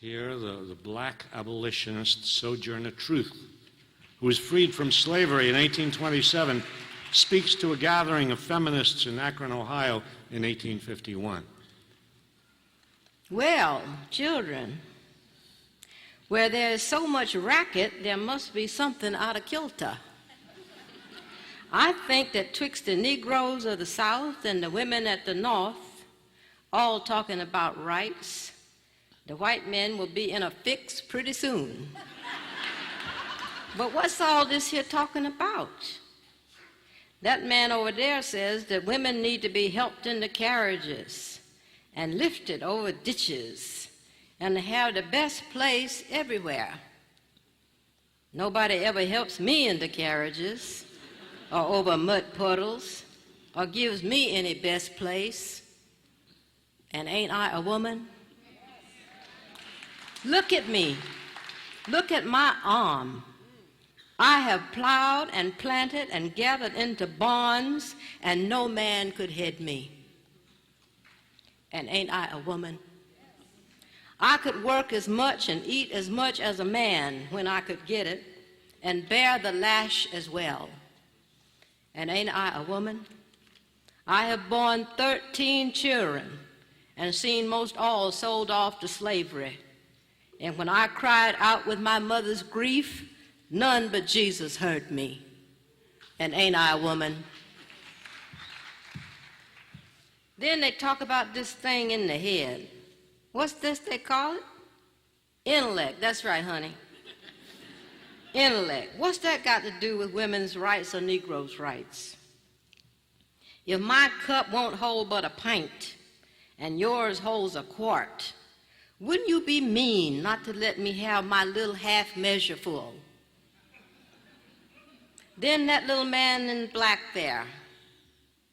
Here, the black abolitionist Sojourner Truth, who was freed from slavery in 1827, speaks to a gathering of feminists in Akron, Ohio in 1851. Well, children, where there is so much racket, there must be something out of kilter. I think that twixt the Negroes of the South and the women at the North, all talking about rights, the white men will be in a fix pretty soon. But what's all this here talking about? That man over there says that women need to be helped into carriages and lifted over ditches and to have the best place everywhere. Nobody ever helps me into carriages or over mud puddles or gives me any best place. And ain't I a woman? Look at me. Look at my arm. I have plowed and planted and gathered into barns, and no man could head me. And ain't I a woman? I could work as much and eat as much as a man when I could get it, and bear the lash as well. And ain't I a woman? I have borne 13 children and seen most all sold off to slavery. And when I cried out with my mother's grief, none but Jesus heard me. And ain't I a woman? Then they talk about this thing in the head. What's this they call it? Intellect. That's right, honey. Intellect. What's that got to do with women's rights or Negroes' rights? If my cup won't hold but a pint and yours holds a quart, wouldn't you be mean not to let me have my little half measure full? Then that little man in black there,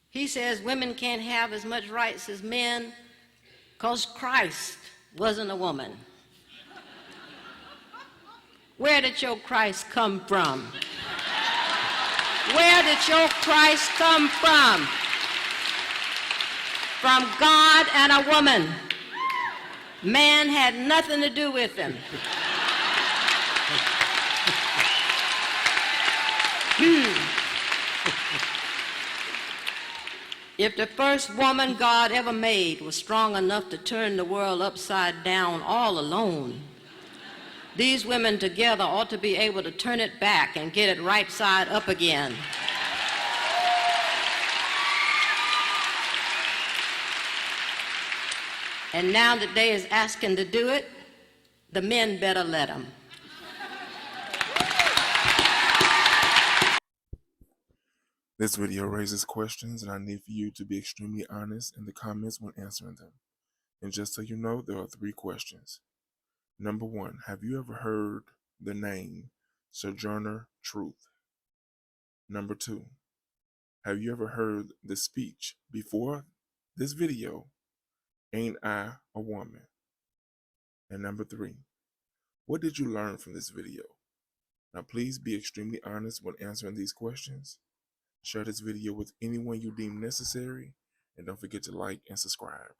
he says women can't have as much rights as men because Christ wasn't a woman. Where did your Christ come from? Where did your Christ come from? From God and a woman. Man had nothing to do with him. If the first woman God ever made was strong enough to turn the world upside down all alone, these women together ought to be able to turn it back and get it right side up again. And now that they is asking to do it, the men better let them. This video raises questions, and I need for you to be extremely honest in the comments when answering them. And just so you know, there are 3 questions. Number 1, have you ever heard the name Sojourner Truth? Number 2, have you ever heard the speech before this video, Ain't I a Woman? And number 3, what did you learn from this video? Now please be extremely honest when answering these questions. Share this video with anyone you deem necessary, and don't forget to like and subscribe.